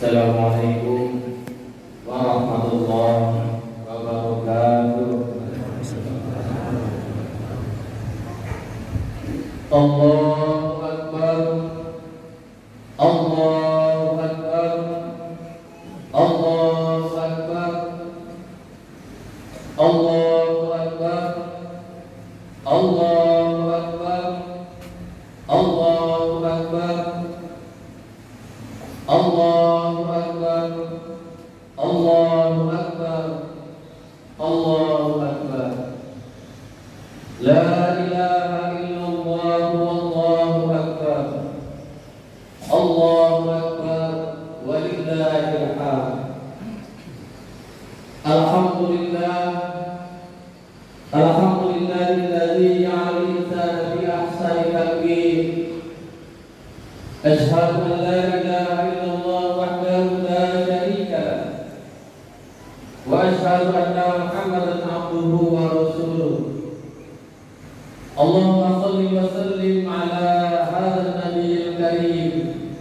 Assalamualaikum warahmatullahi wabarakatuh. Allahu Akbar, Allahu Akbar, Allahu Akbar, Allahu Akbar, Allahu Akbar, Allahu Akbar, Allahu Akbar, Allahu Akbar, Allahu Akbar. La ilaha illallah wallahu akbar. Allahu akbar walillahil hamd. Alhamdulillah, alhamdulillahilladzi ja'ala al-insana fi ahsani taqwim. Asyhadu an la ilaha illallah wahdahu la syarika lah. Wa asyhadu anna Muhammadan abduhu wa rasuluh. Allahumma salli wa sallim ala hadzal nabiyil karim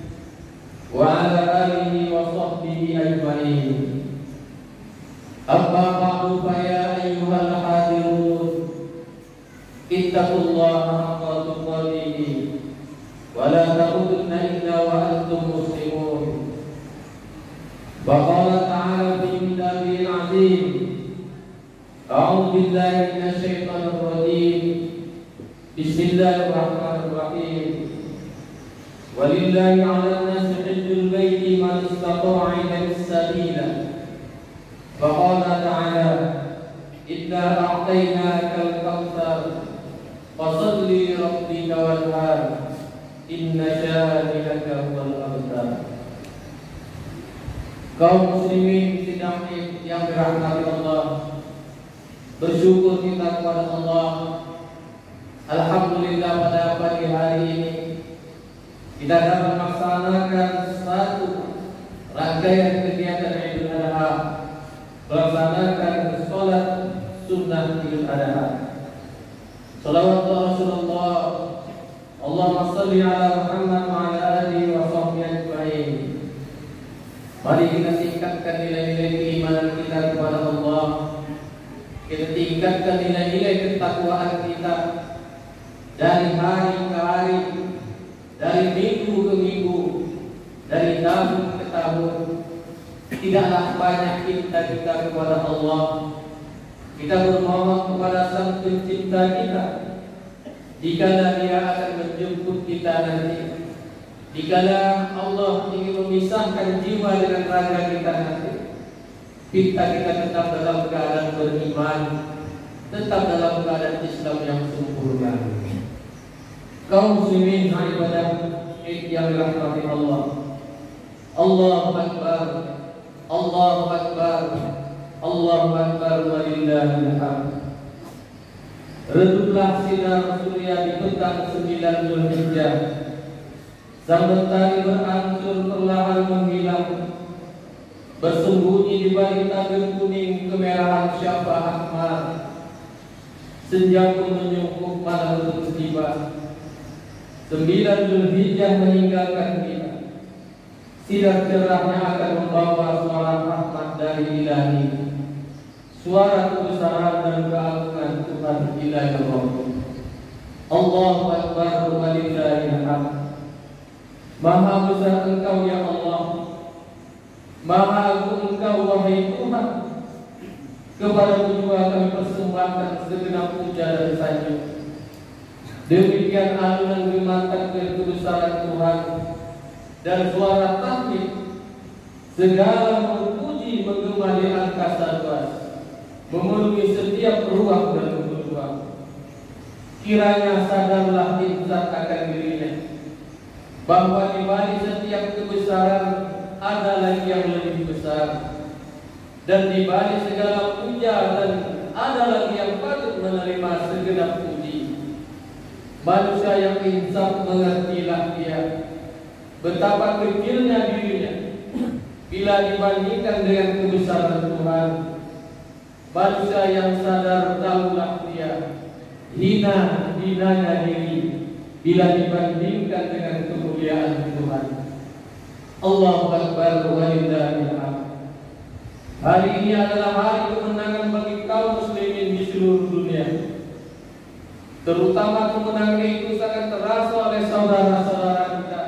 wa ala alihi wa sahbihi ajma'in. Amma ba'du fa ya ayyuhal hadirun, ittaqullaha haqqa tuqatih wa la tamutunna illa wa antum muslimun. Wa qala ta'ala fi kitabihil 'azim, a'udzu billahi minasy syaithanir rajim. Bismillahirrahmanirrahim. Walillahi 'alan nasi hajjul baiti man istata'a ilaihi sabila. Wa qala ta'ala, inna a'tainakal kautsar fasholli li rabbika wanhar, inna syani'aka huwal abtar. Kaum muslimin sidang yang dirahmati Allah, bersyukur kita kepada Allah. Alhamdulillah pada pagi hari ini kita dapat melaksanakan satu rangkaian kegiatan Idul Adha, melaksanakan sholat sunnah Idul Adha. Salawat Rasulullah, Allahumma salli ala Muhammad wa ala alihi wa sahbihi ajma'in. Mari kita tingkatkan nilai-nilai keimanan kita kepada Allah. Kita tingkatkan nilai-nilai ketakwaan kita dari hari ke hari, dari minggu ke minggu, dari tahun ke tahun. Tidaklah banyak cinta kita kepada Allah. Kita bermohon kepada Sang Pencipta kita, jikalau Dia akan menjemput kita nanti, jikalau Allah ingin memisahkan jiwa dengan raga kita nanti, kita tetap dalam keadaan beriman, tetap dalam keadaan Islam yang sempurna. Kaum muslimin ibadah yang dirahmati Allah. Allahu Akbar, Allahu Akbar, Allahu Akbar walillahil hamd. Reduplah sinar surya di petang 9 Zulhijjah. Sang mentari berangsur perlahan menghilang, bersembunyi di balik tabir kuning kemerahan Syafaq Ahmar. Senja pun menyungkup malam terus tiba. 9 Zulhijjah meninggalkan kita. Sinar cerahnya akan membawa suara rahmat dari Ilahi, suara kebesaran dan keagungan Tuhan Ilahi Rabb. Allahu Akbar walillahil hamd. Maha besar Engkau ya Allah, Maha agung Engkau wahai Tuhan. Kepada-Mu juga kami persembahkan segenap puja dan sanjung. Demikian alunan gemantang kebesaran Tuhan dan suara tahmid, segala memuji menggema di angkasa luas, memenuhi setiap ruang dan ruang. Kiranya sadarlah insan akan dirinya, bahwa di balik setiap kebesaran ada lagi yang lebih besar, dan di balik segala puja dan ada lagi yang patut menerima segenap puji. Manusia yang insaf mengertilah dia betapa kecilnya dirinya bila dibandingkan dengan kebesaran Tuhan. Manusia yang sadar tahulah dia hinanya diri bila dibandingkan dengan kemuliaan Tuhan. Allahu Akbar walillahil hamd. Hari ini adalah hari kemenangan bagi kaum muslimin di seluruh dunia. Terutama kemenangan itu sangat terasa oleh saudara-saudara kita,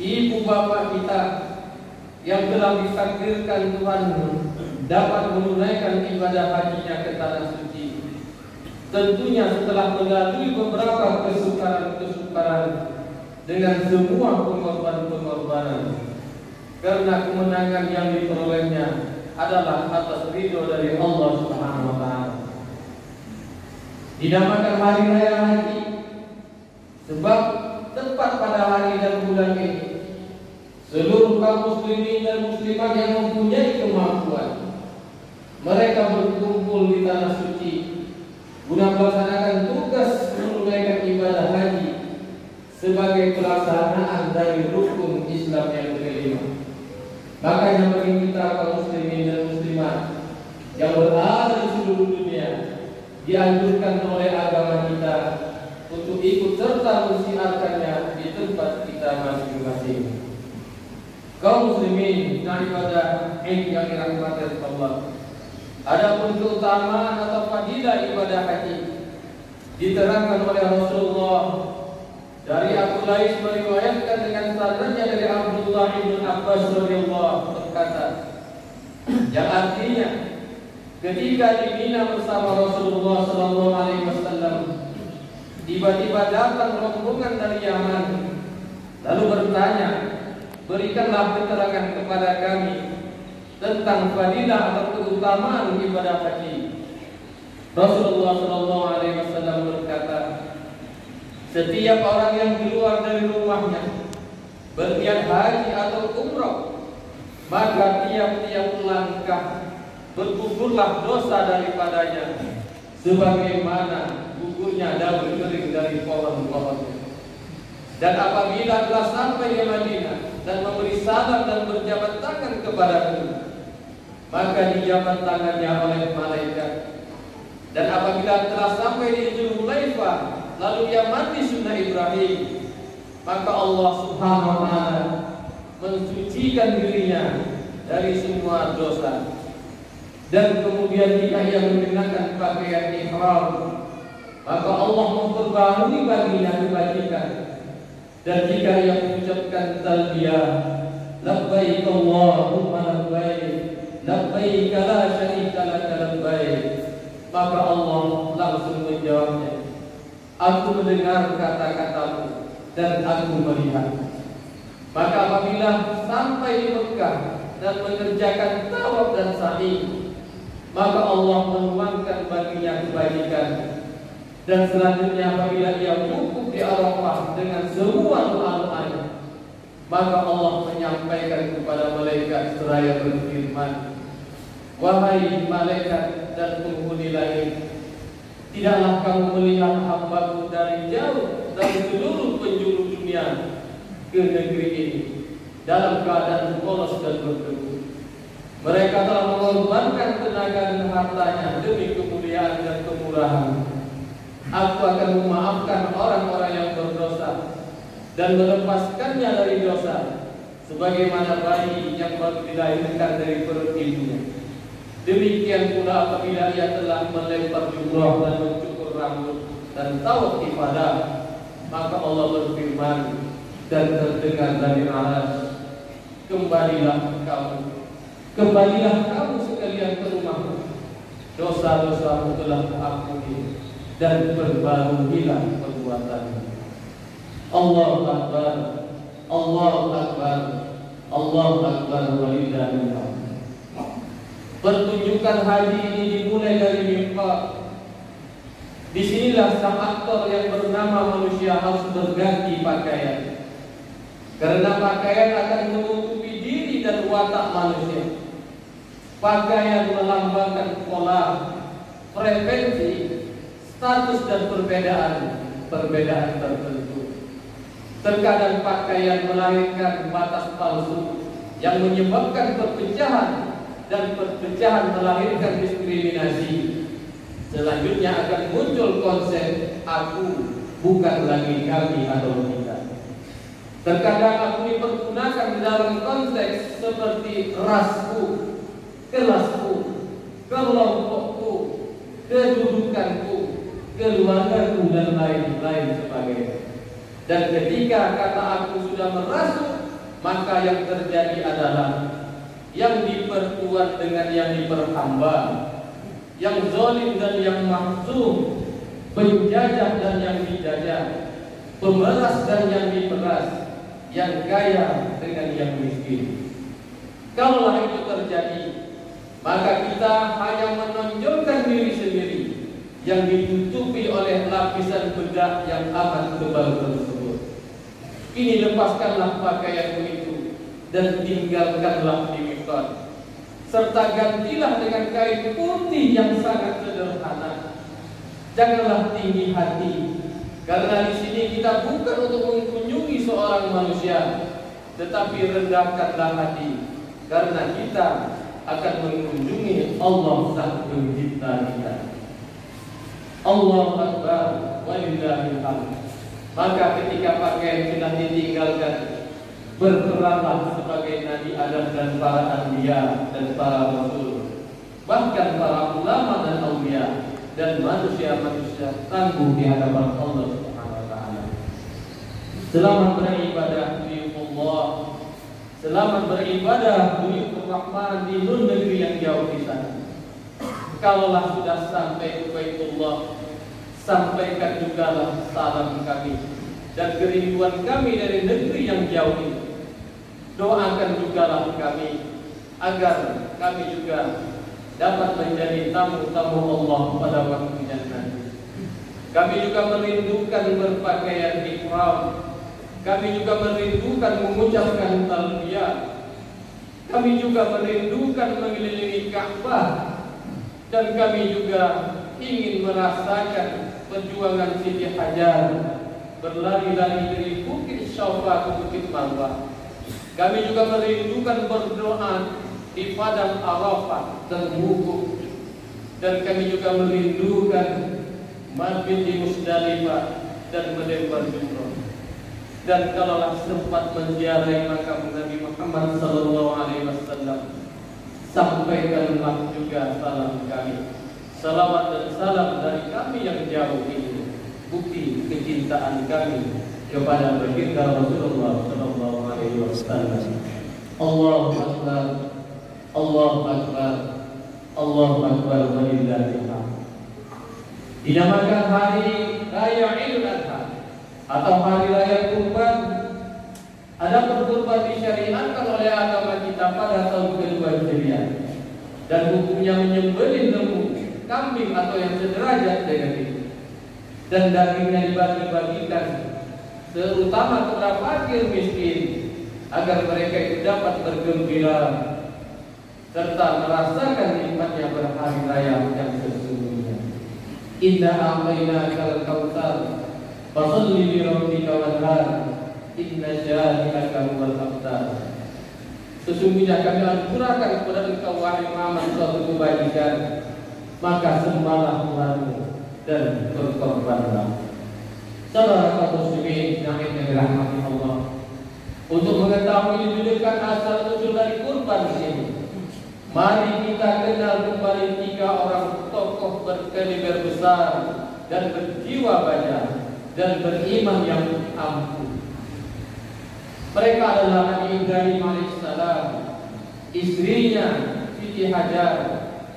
ibu bapak kita yang telah ditakdirkan Tuhan dapat menunaikan ibadah hajinya ke tanah suci. Tentunya setelah melalui beberapa kesukaran-kesukaran dengan semua pengorbanan-pengorbanan, karena kemenangan yang diperolehnya adalah atas ridho dari Allah Subhanahu wa taala. Dinamakan hari raya haji sebab tepat pada hari dan bulan ini seluruh kaum muslimin dan muslimat yang mempunyai kemampuan mereka berkumpul di tanah suci guna melaksanakan tugas menunaikan ibadah haji sebagai pelaksanaan dari rukun Islam yang kelima. Makanya bagi kita kaum muslimin dan muslimat yang berada di seluruh dunia, dianjurkan oleh agama kita untuk ikut serta mensiarkannya di tempat kita masing-masing. Kaum muslimin daripada yang dirahmati Allah. Adapun keutamaan atau fadilah ibadah haji diterangkan oleh Rasulullah dari Abu Lais meriwayatkan dengan sanadnya dari Abdullah bin Abbas radhiyallahu berkata, yang artinya ketika di Mina bersama Rasulullah sallallahu alaihi wasallam, tiba-tiba datang rombongan dari Yaman lalu bertanya, berikanlah keterangan kepada kami tentang fadilah atau keutamaan ibadah haji. Rasulullah sallallahu alaihi wasallam berkata, setiap orang yang keluar dari rumahnya berniat haji atau umrah, maka tiap-tiap langkah bergugurlah dosa daripadanya sebagaimana gugurnya daun kering dari pohon-pohon. Dan apabila telah sampai di Madinah dan memberi salam dan berjabat tangan kepadaku, maka dijabat tangannya oleh malaikat. Dan apabila telah sampai di Dzulhulaifah lalu dia mati sunnah Ibrahim, maka Allah Subhanahu wa taala mensucikan dirinya dari semua dosa. Dan kemudian jika ia mengenakan pakaian ihram, maka Allah memperbarui baginya kebajikan. Dan jika ia mengucapkan talbiyah, labbaik Allahumma labbaik, labbaik la syarika laka labbaik, maka Allah langsung menjawabnya, aku mendengar kata-katamu dan aku melihat. Maka apabila sampai di Mekah dan mengerjakan tawaf dan sa'i, maka Allah menuangkan baginya kebajikan. Dan selanjutnya apabila ia wukuf di Arafah dengan semua doa-doanya, maka Allah menyampaikan kepada malaikat seraya berfirman, wahai malaikat dan penghuni langit, tidaklah kamu melihat hamba-Ku dari jauh dari seluruh penjuru dunia ke negeri ini dalam keadaan polos dan berdebu. Mereka telah mengorbankan tenaga dan hartanya demi kemuliaan dan kemurahan. Aku akan memaafkan orang-orang yang berdosa dan melepaskannya dari dosa, sebagaimana bayi yang baru dilahirkan dari perut ibunya. Demikian pula apabila ia telah melempar jumrah dan mencukur rambut dan tawaf ibadah, maka Allah berfirman dan terdengar dari aras, kembalilah kamu sekalian ke rumahmu, dosa-dosamu telah kuampuni dan perbaruilah perbuatanmu. Allahu Akbar, Allahu Akbar, Allahu Akbar walillahil hamd. Pertunjukan haji ini dimulai dari miqat. Disinilah sang aktor yang bernama manusia harus berganti pakaian, karena pakaian akan menutupi diri dan watak manusia. Pakaian melambangkan pola, frekuensi, status dan perbedaan tertentu. Terkadang pakaian melahirkan batas palsu yang menyebabkan perpecahan, dan perpecahan melahirkan diskriminasi. Selanjutnya akan muncul konsep aku, bukan lagi kami atau kita. Terkadang aku dipergunakan dalam konteks seperti rasku, kelasku, kelompokku, kedudukanku, keluargaku, dan lain-lain sebagainya. Dan ketika kata aku sudah merasuk, maka yang terjadi adalah yang diperkuat dengan yang diperhamba, yang zalim dan yang mahzum, penjajah dan yang dijajah, pemeras dan yang diperas, yang kaya dengan yang miskin. Kalaulah itu terjadi, maka kita hanya menonjolkan diri sendiri yang ditutupi oleh lapisan bedak yang amat tebal tersebut. Ini lepaskanlah pakaianmu itu dan tinggalkanlah di miqat, serta gantilah dengan kain putih yang sangat sederhana. Janganlah tinggi hati, karena di sini kita bukan untuk mengunjungi seorang manusia, tetapi rendahkanlah hati, karena kita akan mengunjungi Allah Sang Pencipta kita. Allahu Akbar, walillahil hamd. Maka ketika pakaian sudah ditinggalkan, berperanlah sebagai Nabi Adam dan para anbiya dan para rasul, bahkan para ulama dan aulia dan manusia-manusia tangguh di hadapan Allah Subhanahu wa taala. Selamat beribadah di Allah. Selamat beribadah di Rahman di negeri yang jauh di sana. Kalaulah sudah sampai ke Baitullah, sampaikan jugalah salam kami dan kerinduan kami dari negeri yang jauh ini. Doakan jugalah kami agar kami juga dapat menjadi tamu-tamu Allah pada waktunya nanti. Kami juga merindukan berpakaian ihram. Kami juga merindukan mengucapkan talbiyah. Kami juga merindukan mengelilingi Ka'bah. Dan kami juga ingin merasakan perjuangan Siti Hajar, berlari-lari dari Bukit Syafa ke Bukit Marwah. Kami juga merindukan berdoa di padang Arafah dan wukuf. Dan kami juga merindukan mabit di Musdalifah dan melempar jumrah. Dan kalaulah sempat menziarahi makam Nabi Muhammad SAW, sampaikanlah juga salam kami. Salawat dan salam dari kami yang jauh ini, bukti kecintaan kami kepada baginda Rasulullah SAW. Allahu Akbar, Allahu Akbar, Allahu Akbar, walillahil hamd. Dinamakan hari raya Idul Adha atau hari raya kurban. Ada kurban disyariatkan oleh agama kita pada tahun kedua Hijriah, dan hukumnya menyembelih lembu, kambing atau yang sederajat dengan itu, dan dagingnya dibagi-bagikan terutama kepada fakir miskin agar mereka itu dapat bergembira serta merasakan nikmatnya berhari raya yang sesungguhnya. Inna a'tainakal kautsar fasholli li rabbika wanhar inna syani'aka huwal abtar. Sesungguhnya kami anugerahkan kepada engkau wahai Muhammad suatu kebajikan, maka sembahlah Tuhanmu dan berkorbanlah. Saudara kaum muslimin yang dirahmati Allah, untuk mengetahui lebih dekat asal usul dari kurban ini, mari kita kenal kembali 3 orang tokoh berkaliber besar dan berjiwa baja dan beriman yang ampuh. Mereka adalah Nabi Ibrahim alaihissalam, istrinya Siti Hajar,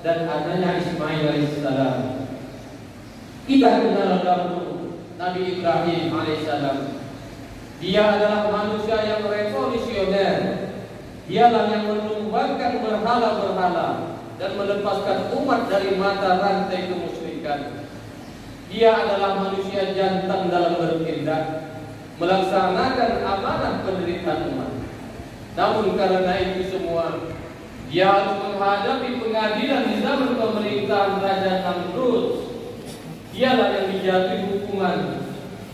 dan anaknya Ismail alaihissalam. Kita kenal dahulu Nabi Ibrahim alaihissalam. Dia adalah manusia yang revolusioner. Dialah yang menumbangkan berhala-berhala dan melepaskan umat dari mata rantai kemusyrikan. Dia adalah manusia jantan dalam bertindak, melaksanakan amanah penderitaan umat. Namun karena itu semua, dia harus menghadapi pengadilan di zaman pemerintahan Raja Namrud. Dialah yang dijatuhi hukuman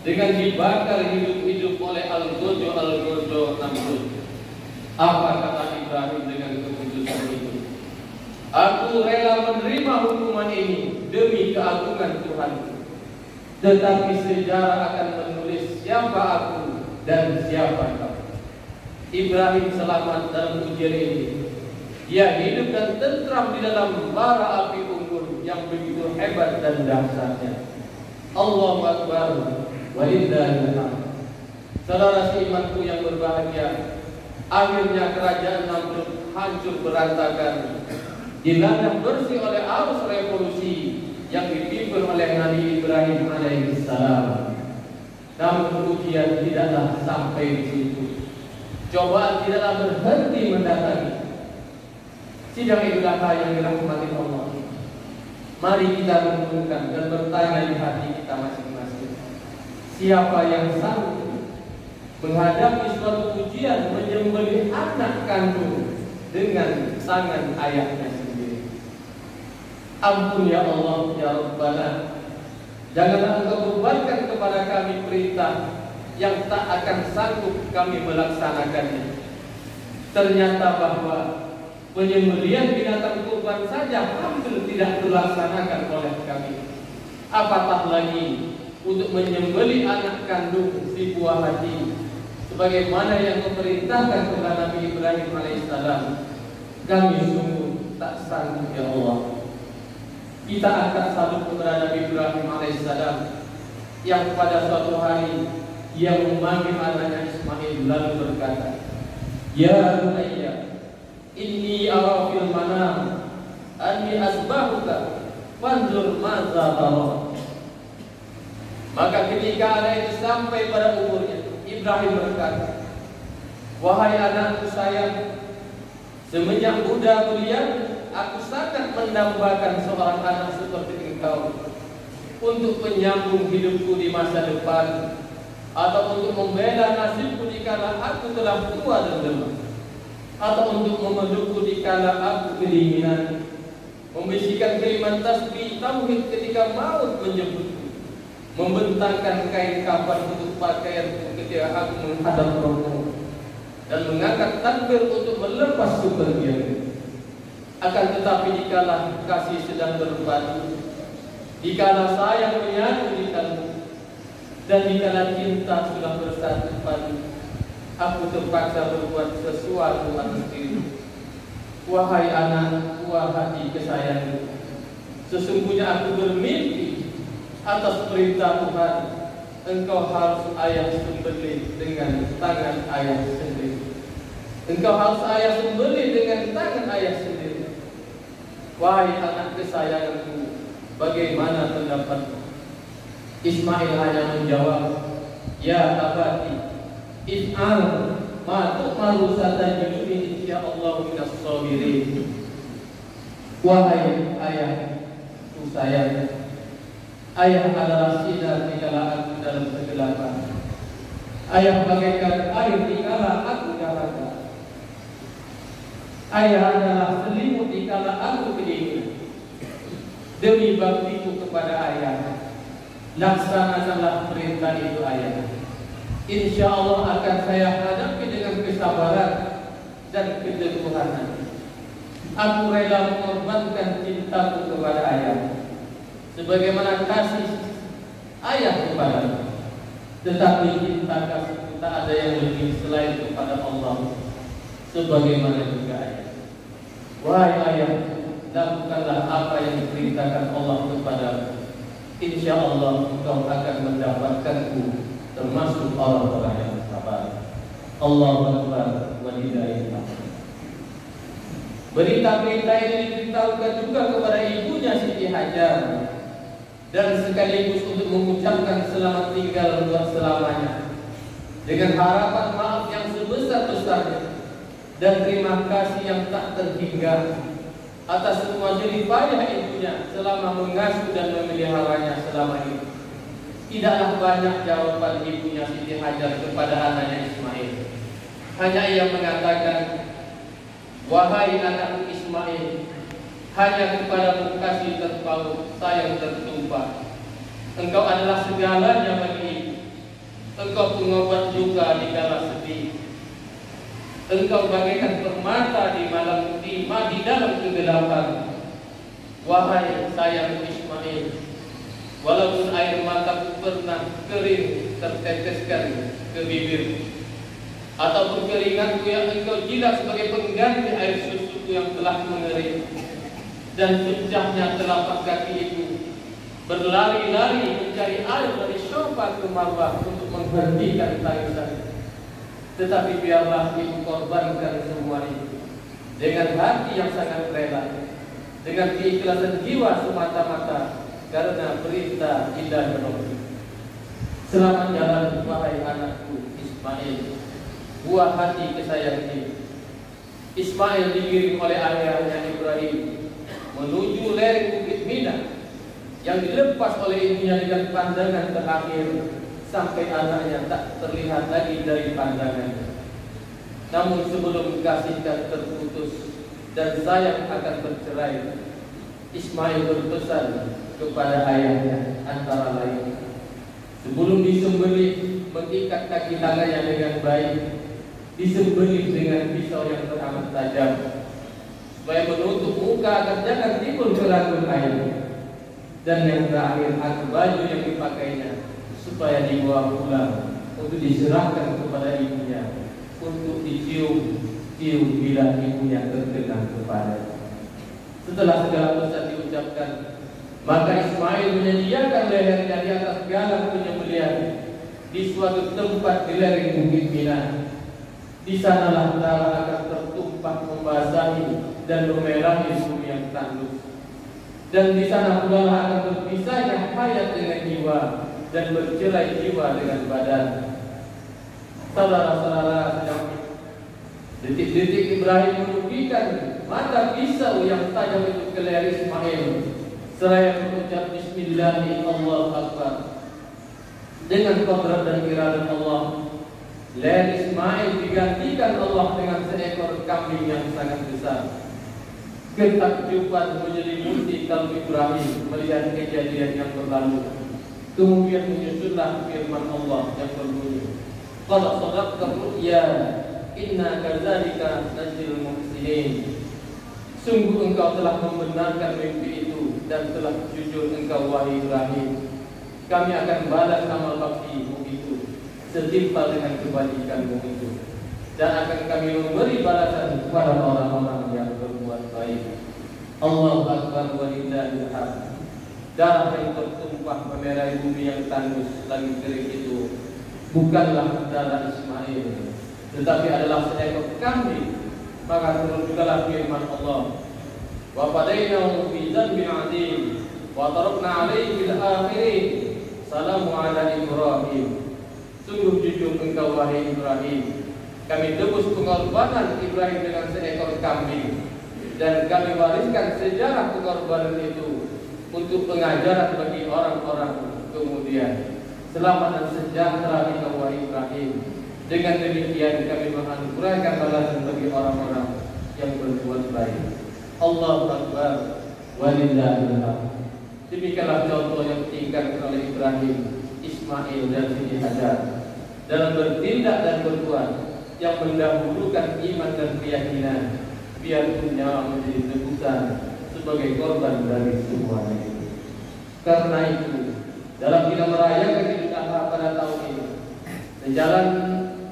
dengan dibakar hidup-hidup oleh Al-Gojo Namrud. Apa kata Ibrahim dengan keputusan itu? Aku rela menerima hukuman ini demi keagungan Tuhan. Tetapi sejarah akan menulis siapa aku dan siapa kamu? Ibrahim selamat dalam ujian ini. Dia hidup dan tentram di dalam bara api unggun yang begitu hebat dan dahsyatnya. Allahu Akbar, walillahil hamd. Saudara seimanku yang berbahagia, akhirnya kerajaan Namrud hancur berantakan, dilanda bersih oleh arus revolusi yang dipimpin oleh Nabi Ibrahim alaihissalam. Namun ujian tidaklah sampai di situ. Cobaan tidaklah berhenti mendatangi. Sidang Idul Adha yang dirahmati Allah. Mari kita renungkan dan bertanya di hati kita masing-masing. Siapa yang sanggup menghadapi suatu ujian menyembelih anak kandung dengan tangan ayahnya sendiri? Ampun ya Allah, ya Rabbana, janganlah Engkau bebankan kepada kami perintah yang tak akan sanggup kami melaksanakannya. Ternyata bahwa penyembelihan binatang kurban saja hampir tidak terlaksanakan oleh kami. Apatah lagi untuk menyembelih anak kandung si buah hati, sebagaimana yang diperintahkan kepada Nabi Ibrahim alaihissalam. Kami sungguh tak sanggup ya Allah. Kita akan salut kepada Nabi Ibrahim alaihissalam yang pada suatu hari ia memanggil anaknya Ismail lalu berkata, Ya bunayya, inni ara fil manam anni asbahuka fanzur madza tara. Maka ketika anak itu sampai pada umurnya, Ibrahim berkata, Wahai anakku sayang, semenjak muda belia aku sangat mendambakan seorang anak seperti engkau untuk menyambung hidupku di masa depan, atau untuk membela nasibku dikala aku telah tua dan lemah, atau untuk memelukku dikala aku kedinginan, membisikkan kalimat tasbih tauhid ketika maut menjemputku, membentangkan kain kafan untuk pakaianku ketika aku menghadap Rohmu, dan mengangkat takbir untuk melepas kepergianku. Akan tetapi dikala kasih sedang berpadu, dikala sayang menyatu di kalbu, dan dikala cinta sudah bersatu padu, aku terpaksa berbuat sesuatu atas dirimu. Wahai anak, wahai hati kesayanganku, sesungguhnya aku bermimpi atas perintah Tuhan, engkau harus ayah sembelih dengan tangan ayah sendiri. Engkau harus ayah sembelih dengan tangan ayah sendiri. Wahai anak kesayanganku, bagaimana pendapatmu? Ismail hanya menjawab, Ya abati, if'al ma tu'maru satajiduni insyaallah minas sabirin. Wahai ayahku sayang, ayah adalah sinar dikala aku dalam kegelapan. Ayah bagaikan air dikala aku dahaga. Ayah adalah selimut dikala aku kedinginan. Demi baktiku kepada ayah, laksanakanlah perintah itu ayah. Insya Allah akan saya hadapi dengan kesabaran dan keteguhan. Aku rela mengorbankan cintaku kepada ayah, sebagaimana kasih ayah kepada. Tetapi cinta kasihku tak ada yang lebih selain kepada Allah, sebagaimana juga ayah. Wahai ayah, lakukanlah apa yang diperintahkan Allah kepadamu. Insya Allah engkau akan mendapatkanku termasuk orang-orang yang sabar. Allahu Akbar, walillahil hamd. Berita-berita ini diberitahukan juga kepada ibunya Siti Hajar, dan sekaligus untuk mengucapkan selamat tinggal buat selamanya, dengan harapan maaf yang sebesar-besarnya dan terima kasih yang tak terhingga atas semua jerih payah ibunya selama mengasuh dan memeliharanya selama ini. Tidaklah banyak jawaban ibunya Siti Hajar kepada anaknya Ismail. Hanya ia mengatakan, Wahai anakku Ismail, hanya kepadamu kasih terpaut, sayang tertumpah. Engkau adalah segalanya bagi ibu. Engkau pengobat juga di kala sedih. Engkau bagaikan permata di dalam kegelapan. Wahai sayang Ismail, walaupun air mataku pernah kering terteteskan ke bibir, ataupun keringatku yang engkau jilat sebagai pengganti air susuku yang telah mengering, dan pecahnya telapak kaki itu berlari-lari mencari air dari Syafa ke Marwah untuk menghentikan tangisan. Tetapi biarlah ibu korbankan semua itu dengan hati yang sangat rela, dengan keikhlasan jiwa semata-mata karena perintah indah Rabbi. Selamat jalan wahai anakku Ismail, buah hati kesayangan. Ismail digiring oleh ayahnya Ibrahim menuju lereng Bukit Mina yang dilepas oleh ibunya dengan pandangan terakhir sampai anaknya tak terlihat lagi dari pandangannya. Namun sebelum kasihkan terputus dan sayang akan bercerai, Ismail berpesan kepada ayahnya antara lain, sebelum disembelih mengikat kaki tangannya dengan baik, disembelih dengan pisau yang teramat tajam, supaya menutup muka agar jangan timbul keraguan air. Dan yang terakhir, angkat baju yang dipakainya supaya dibawa pulang untuk diserahkan kepada ibunya untuk dicium bila ibunya terkenang kepada. Setelah segala pesan diucapkan, maka Ismail menyediakan lehernya di atas galang penyembelihan di suatu tempat di lereng Bukit Mina. Di sanalah darah akan tertumpah membasahi dan memerahi bumi yang tandus. Dan di sana pula akan berpisahnya hayat dengan jiwa dan bercerai jiwa dengan badan. Saudara-saudara sedang detik-detik Ibrahim menunjukkan mata pisau yang tajam itu ke leher Ismail, seraya mengucap Bismillahirrahmanirrahim, Allahu Akbar. Dengan qudrat dan iradah Allah, leher Ismail digantikan Allah dengan seekor kambing yang sangat besar. Ketakjuban menyelimuti kalbu Ibrahim melihat kejadian yang berlalu. Kemudian menyusullah firman Allah yang berbunyi, qad sadaqta ru'ya inna kadzalika najzil muhsinin. Sungguh engkau telah membenarkan mimpi itu dan telah jujur engkau wahai Ibrahim. Kami akan balas amal baktimu itu setimpal dengan kebajikanmu itu, dan akan kami memberi balasan kepada orang-orang yang berbuat baik. Allahu Akbar walillahil hamd. Darah yang tertumpah memerahi bumi yang tandus lagi kering itu bukanlah darah Ismail, tetapi adalah seekor kambing. Maka turun jugalah firman Allah, wa fadainahu bi dzanbin 'adzim wa tarakna 'alaihi fil akhirin salamu 'ala Ibrahim. Sungguh jujur engkau wahai Ibrahim, kami tebus pengorbanan Ibrahim dengan seekor kambing, dan kami wariskan sejarah pengorbanan itu untuk pengajaran bagi orang-orang kemudian. Selamat dan sejahtera di wahai Ibrahim. Dengan demikian kami menganugerahkan balasan bagi orang-orang yang berbuat baik. Allahu Akbar walillahil hamd. Demikianlah contoh yang ditinggalkan oleh Ibrahim, Ismail dan Siti Hajar dalam bertindak dan berbuat yang mendahulukan iman dan keyakinan, biarpun nyawa menjadi tebusan sebagai korban dari semuanya itu. Karena itu, dalam kita merayakan Idul Adha pada tahun ini, sejalan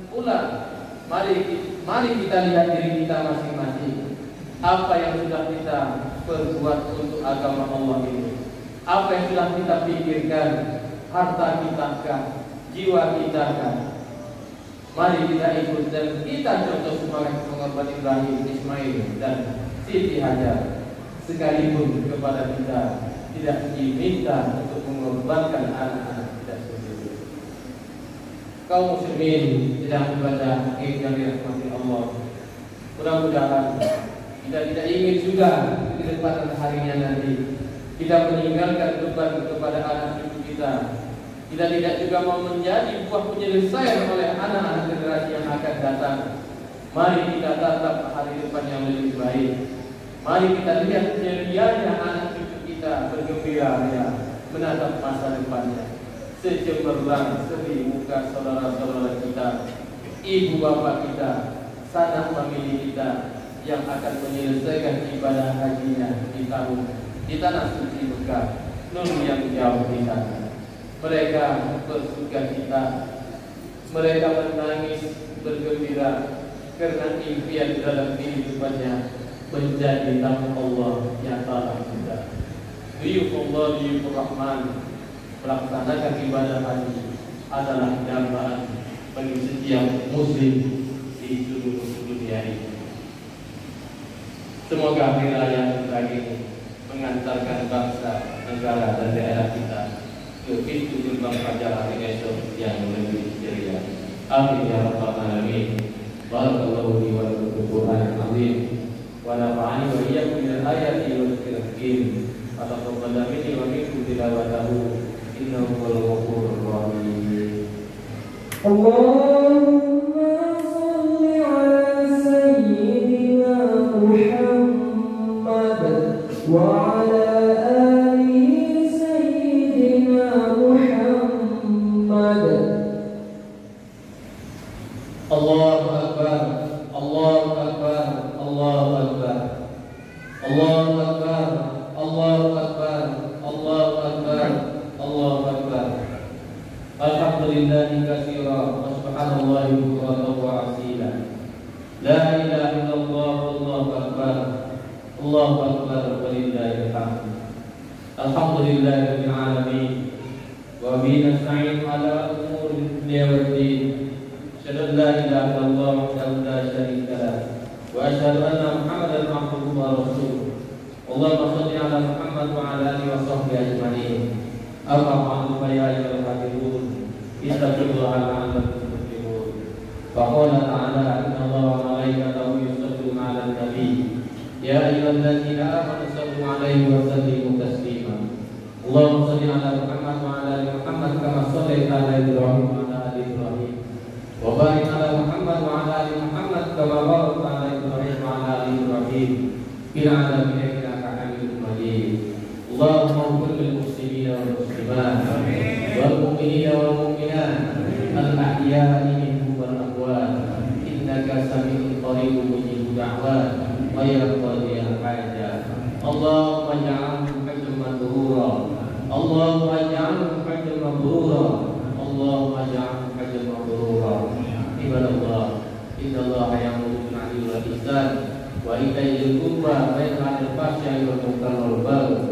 pula mari kita lihat diri kita masing-masing. Apa yang sudah kita perbuat untuk agama Allah ini? Apa yang sudah kita pikirkan? Harta kita kah? Jiwa kita kah? Mari kita ikut dan kita contoh semangat pengorban Ibrahim, Ismail dan Siti Hajar. Sekalipun kepada kita tidak diminta untuk mengorbankan anak-anak kita sendiri. Kaum muslimin sedang membaca ayat yang dirahmati Allah. Mudah-mudahan kita tidak ingin juga di depan harinya nanti kita meninggalkan beban kepada anak cucu kita. Kita tidak juga mau menjadi buah penyelesaian oleh anak-anak generasi yang akan datang. Mari kita tatap hari depan yang lebih baik. Mari kita lihat cerianya anak cucu kita bergembira ya, menatap masa depannya. Secemerlang seri muka saudara-saudara kita, ibu bapak kita, sanak famili kita yang akan menyelesaikan ibadah hajinya di tanah suci Mekah, Nur yang jauh di sana. Mereka bersuka cita Mereka menangis bergembira karena impian dalam kehidupannya menjadi tamu Allah yang tak tertunda. Duyuf Allah, duyuf Rahman, melaksanakan ibadah haji adalah dambaan bagi setiap muslim di seluruh dunia ini. Semoga hari raya ini mengantarkan bangsa, negara dan daerah kita ke pintu gerbang fajar hari esok yang lebih ceria. Amin ya rabbal alamin. Barakallahu li wa lakum fil Qur'anil azim wa nafa'ani wa iyyakum minal ayati wal dzikril hakim. Taqabbal minni wa minkum tilawatahu innahu huwal ghafurur rahim. Allahumma shalli ala sayyidina Muhammad wa ala ali sayyidina Muhammad. Allahu akbar, Allahu akbar, Allahu akbar, Allahu akbar, Allahu akbar, Allahu akbar, Allahu akbar. Alhamdulillahi katsira wa subhanallahi bukratan wa asila. La ilaha illallah, Allahu akbar, Allahu akbar, walillahil hamd. Alhamdulillahi rabbil alamin. Wa bihi nasta'in ala umuri dunya waddin. Asyhadu an la ilaha illallah wahdahu la syarika lah wa asyhadu anna Muhammadan abduhu wa rasuluh. Allahumma shalli ala Muhammad wa ala alihi wa sahbihi ajma'in. Amma ba'du fa ya ayyuhal hafizun istaghfirullaha la'allakum tuflihun. Wa qala ta'ala inna Allaha wa malaikatahu yusalluna 'alan nabi ya ayyuhalladzina amanu sallu 'alaihi wa sallimu taslima. Allahumma shalli ala Muhammad wa ala ali Muhammad kama shallaita ala Ibrahim wa ala ali Ibrahim. Wa barik ala Muhammad wa ala ali Muhammad kama barakta ala Ibrahim wa ala ali Ibrahim fil 'alamin innaka Hamidum Majid. Allahumma ighfir lil muslimina wal muslimat wal mu'minina wal mu'minat al ahya'i minhum wal amwat innaka sami'un qaribun mujibud da'wat wa ya qadiyal hajat. Allahumma ij'alhu hajjan mabrura, Allahumma ij'alhu hajjan mabrura, Allahumma ij'alhu hajjan mabrura. Ibadallah, innallaha ya'muru bil 'adli wal ihsan wa ita'i dzil qurba wa yanha 'anil fahsya'i wal munkari wal baghi